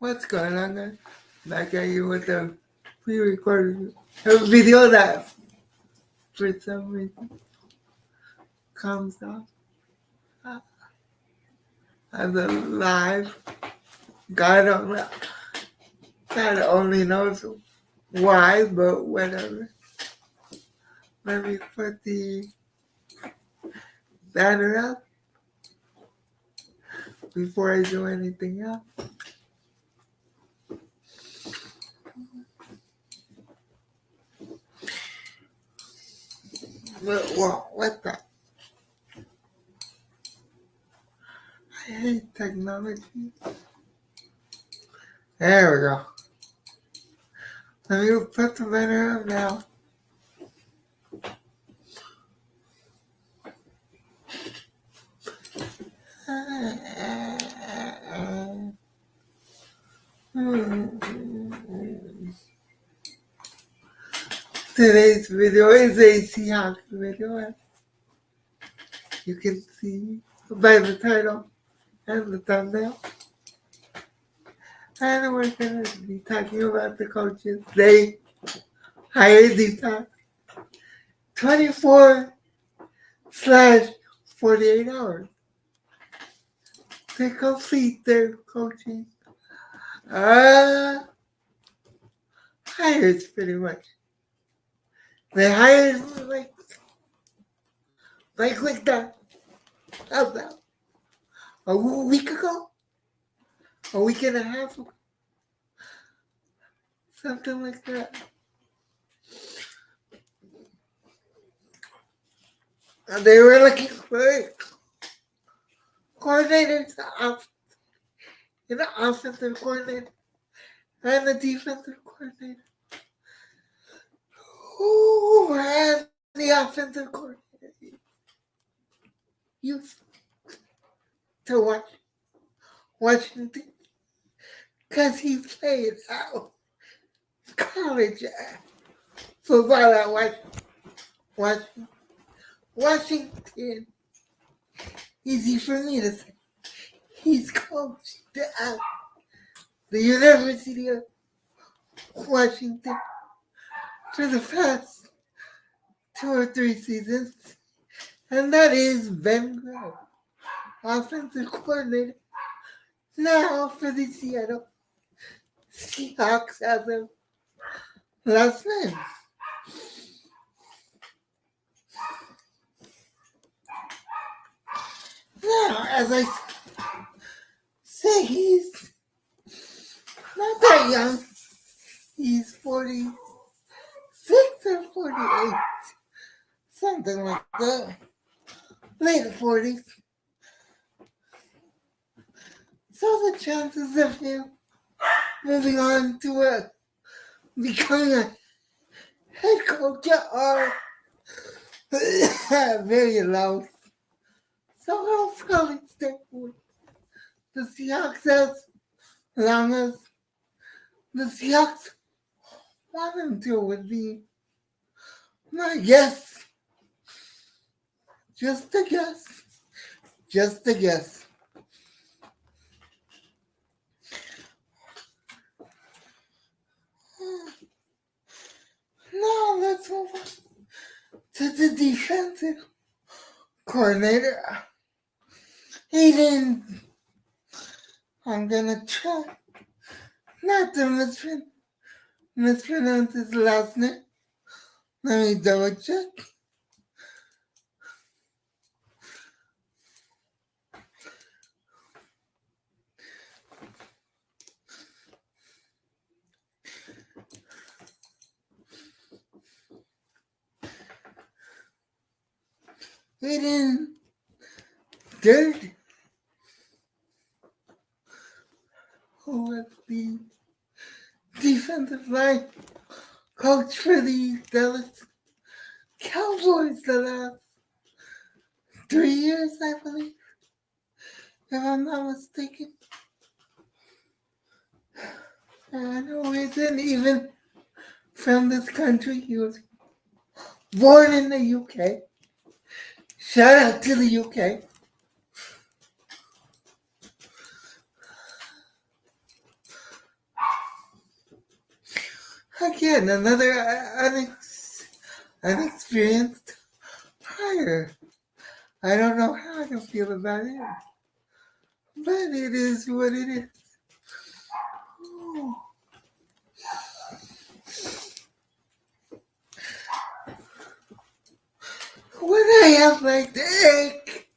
What's going on, guys? Back at you with a pre-recorded video that, for some reason, comes off as a live. God only knows why, but whatever. Let me put the banner up before I do anything else. What the? I hate technology. There we go. Let me put the banner up now. Today's video is a seahawks video. You can see by the title and the thumbnail. And we're going to be talking about the coaches. They hired these times 24/48 hours to complete their coaching hires, pretty much. They hired like that. How's that? A week ago? A week and a half ago? Something like that. And they were looking for coordinators, the offensive coordinator and the defensive coordinator. Who had the offensive coordinator used to watch Washington? Because he played out college football at Washington. Easy for me to say. He's coached at the University of Washington for the past 2 or 3 seasons. And that is Ben Grove, offensive coordinator, now for the Seattle Seahawks as of last night. Now, as I say, he's not that young. He's 46 or 48, something like that. Late 40s. So the chances of him moving on to becoming a head coach are very low. So I'll probably stick with the Seahawks as long as the Seahawks want him to, would be my guess. Just a guess. Now let's move on to the defensive coordinator. I'm gonna try not to mispronounce his last name. Let me double check. Hayden Dirk, who was the defensive line coach for the Dallas Cowboys the last 3 years, I believe, if I'm not mistaken. And who isn't even from this country. He was born in the UK. Shout out to the UK. Again, another unexperienced hire. I don't know how to feel about it, but it is what it is. Oh. When I have like the egg,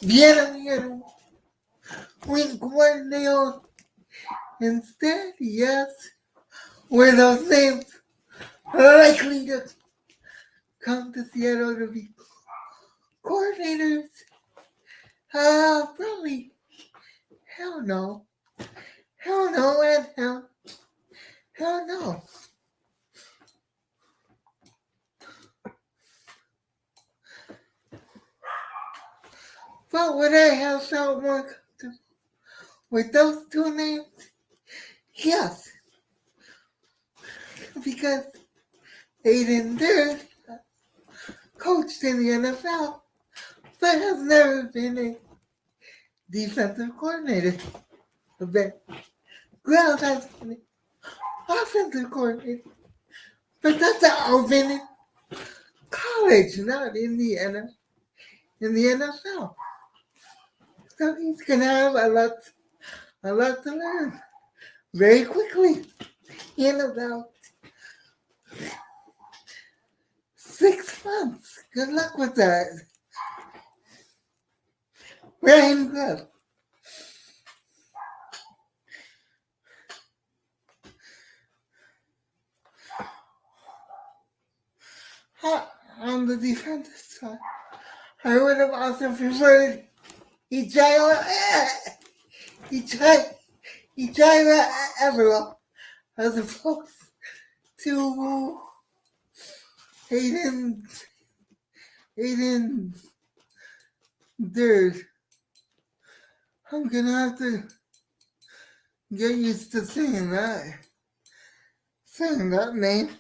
bien, wink one nail instead, yes, were those names likely to come to Seattle to be coordinators? Probably. Hell no. Hell no and hell no. But would I have felt more comfortable with those two names? Yes. Because Aiden Dirk coached in the NFL, but has never been a defensive coordinator. But Grell has been an offensive coordinator. But that's all been in college, not in the NFL. So he's gonna have a lot to learn very quickly in about 6 months. Good luck with that. Ryan Grubb. On the defensive side, I would have also preferred Ijaya Everell as opposed to Aiden Dirk. I'm gonna have to get used to saying that name.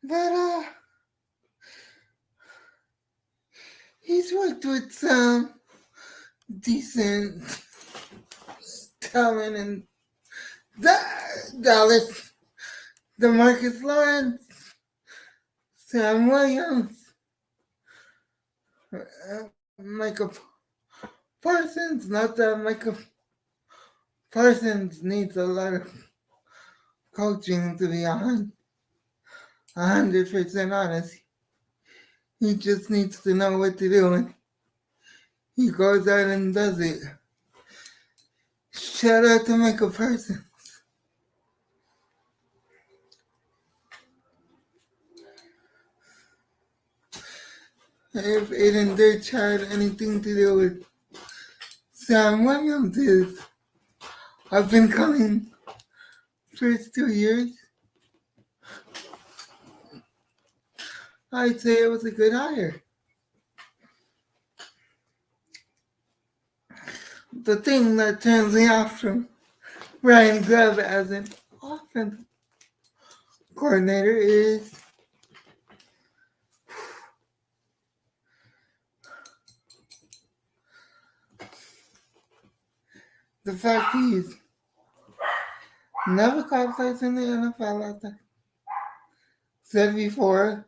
But he's worked with some decent talent in Dallas. DeMarcus Lawrence, Sam Williams, Micah Parsons. Not that Micah Parsons needs a lot of coaching to be 100% honest. He just needs to know what to do, and he goes out and does it. Shout out to Micah Parsons. If Aiden Dirk had anything to do with Sam Williams' up and coming first 2 years, I'd say it was a good hire. The thing that turns me off from Ryan Grubb as an offensive coordinator is the fact he's never caught plays in the NFL, as I said before.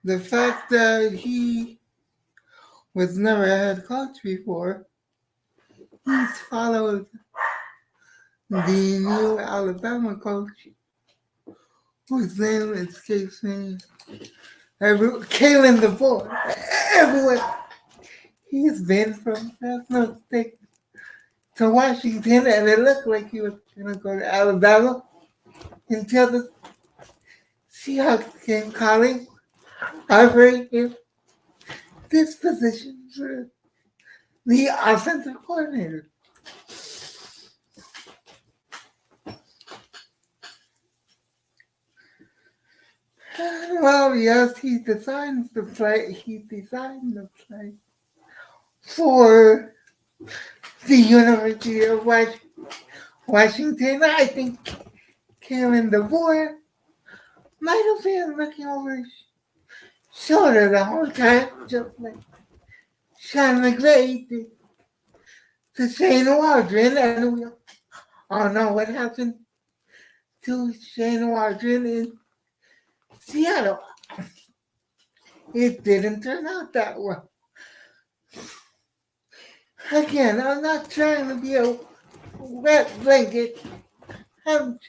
The fact that he was never a head coach before. He's followed the new Alabama coach, whose name escapes me. Kalen DeBoer. Everywhere he's been, from Fresno State to Washington, and it looked like he was going to go to Alabama until the Seahawks came calling, offering him this position for the offensive coordinator. Well, yes, he designed the play for the University of Washington. I think Kalen DeBoer might have been looking over his shoulder the whole time, just like Sean McVay did to Shane Waldron, and we all know what happened to Shane Waldron in Seattle. It didn't turn out that well. Again, I'm not trying to be a wet blanket. I'm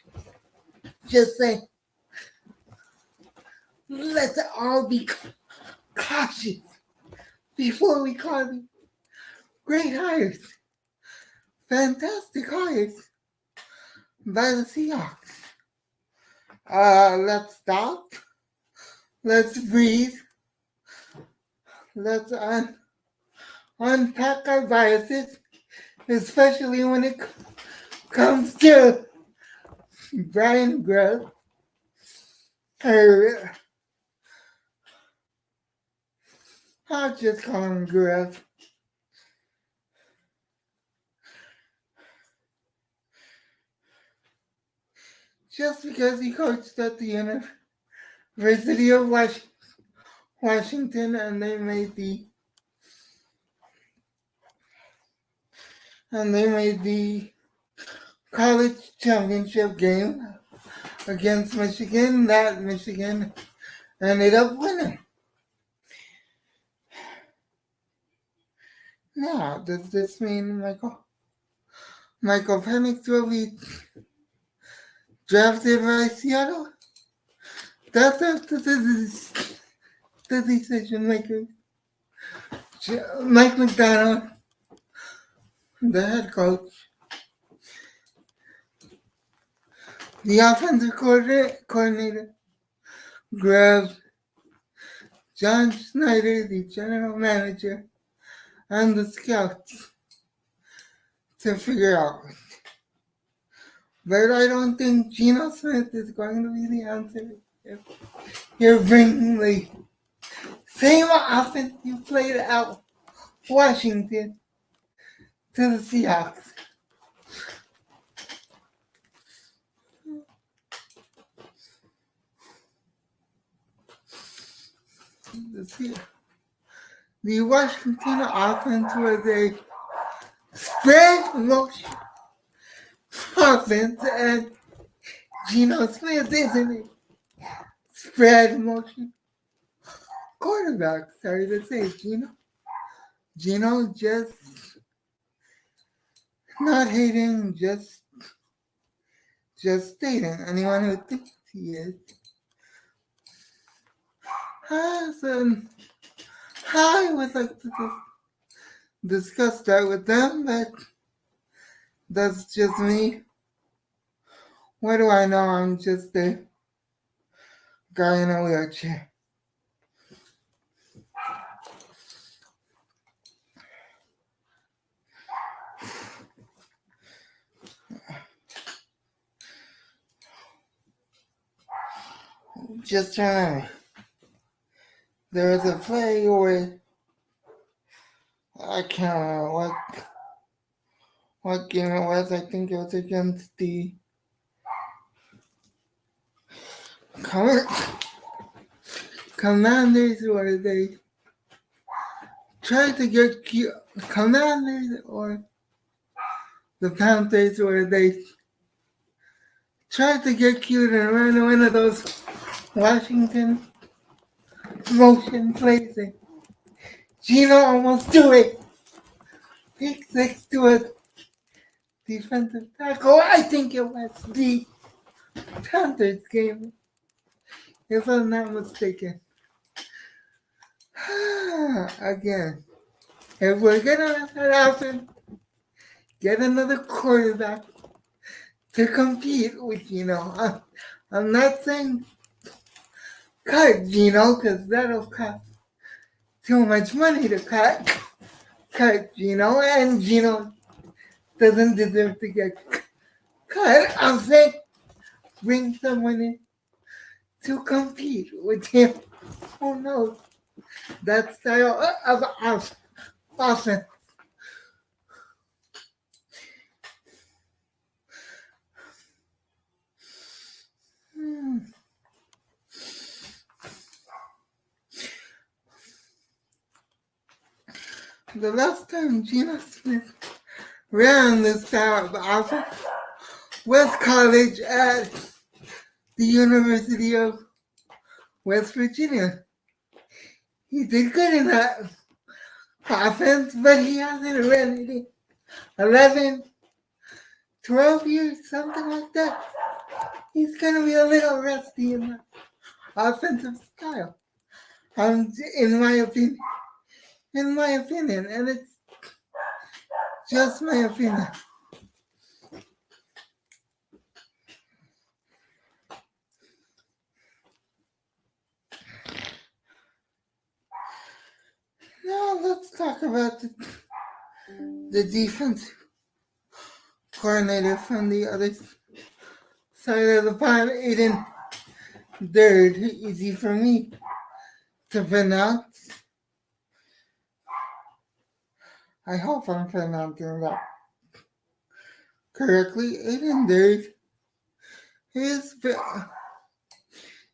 just saying, let's all be cautious before we call them great hires. Fantastic hires by the Seahawks. Let's stop. Let's breathe. Let's unpack our biases, especially when it comes to Brian Grubb. I'll just call him Grubb. Just because he coached at the University of Washington and they made the college championship game against Michigan, that Michigan ended up winning. Now, does this mean Michael Penix will be drafted by Seattle? That's up to the decision makers. Mike McDonald, the head coach, the offensive coordinator, Grubb, John Schneider, the general manager, and the scouts to figure out. But I don't think Geno Smith is going to be the answer. If you're bringing the same offense you played out Washington to the Seahawks. The Washington offense was a spread motion offense, and Geno Smith isn't a spread motion quarterback. Sorry to say, Geno just not hating, just stating. Anyone who thinks he is I would like to discuss that with them, but that's just me. What do I know? I'm just a guy in a wheelchair. Just remember, there was a play where I can't remember what game it was. I think it was against the Commanders, where they tried to get Commanders, or the Panthers, where they tried to get cute and run one of those Washington motion plays. And Geno almost do it. Pick six to a defensive tackle. I think it was the Panthers game, if I'm not mistaken. Again, if we're gonna let that happen, get another quarterback to compete with Geno. I'm not saying cut Geno, because that'll cost too much money to cut Geno, and Geno doesn't deserve to get cut. I'm saying bring someone in to compete with him. Who knows that style of offense? The last time Geno Smith ran this style of offense with college at the University of West Virginia. He did good in that offense, but he hasn't run it in 11, 12 years, something like that. He's going to be a little rusty in the offensive style, in my opinion. And it's just my opinion. Now let's talk about the defense coordinator from the other side of the pond, Aiden Dird. Easy for me to pronounce. I hope I'm pronouncing that correctly. Aiden Dird is,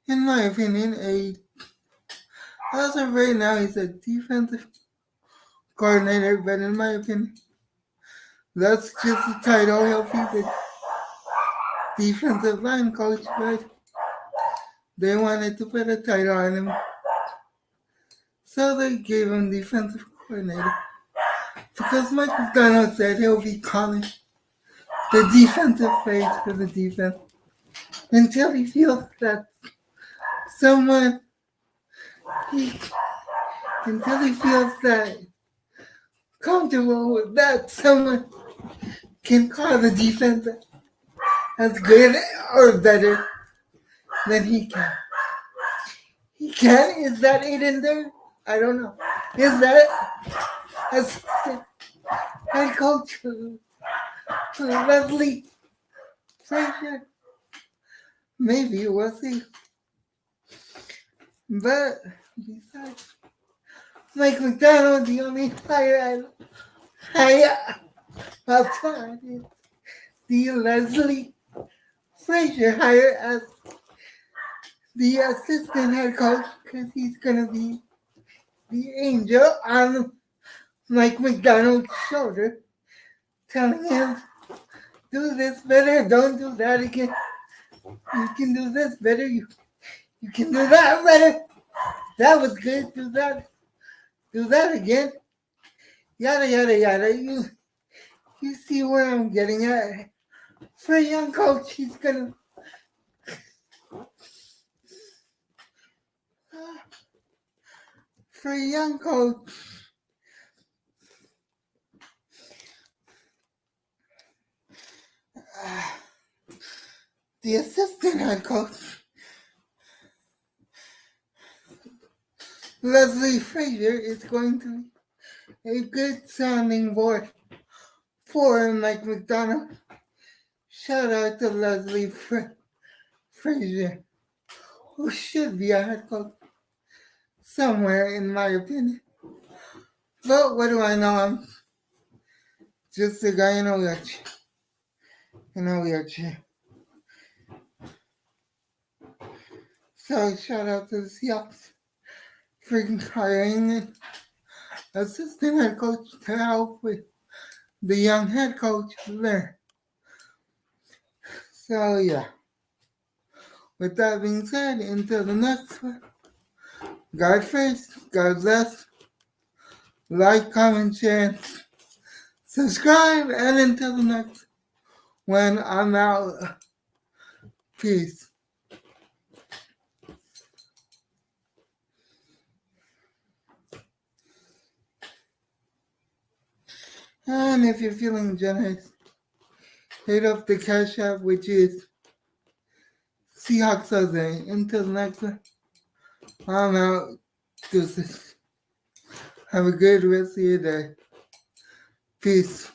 in my opinion, as of right now, he's a defensive coordinator, but in my opinion, that's just the title. He'll be the defensive line coach, but they wanted to put a title on him, so they gave him defensive coordinator. Because Mike McDonald said he'll be calling the defensive face for the defense until he feels that someone, until he feels that comfortable with that someone can call the defense as good or better than he can. He can? Is that Aiden there? I don't know. Is that assistant head coach Leslie Frazier? Maybe, we'll see. But besides Mike McDonald, the only hire outside is the Leslie Frazier hire as the assistant head coach, because he's going to be the angel on Mike McDonald's shoulder, telling him, do this better, don't do that again. You can do this better, you can do that better. That was good, do that again. Yada, yada, yada. You see where I'm getting at. For a young coach, he's going to... For a young coach, the assistant head coach, Leslie Frazier, is going to be a good sounding board for Mike McDonald. Shout out to Leslie Frazier, who should be a head coach somewhere, in my opinion. But what do I know? I'm just a guy in a wheelchair. So shout out to the Seahawks for hiring an assistant head coach to help with the young head coach there. So yeah. With that being said, until the next one, God first, God bless, like, comment, share, subscribe, and until the next one, I'm out. Peace. And if you're feeling generous, hit up the Cash App, which is Seahawks Jose. Until the next one, I'm out. Deuces. Have a good rest of your day. Peace.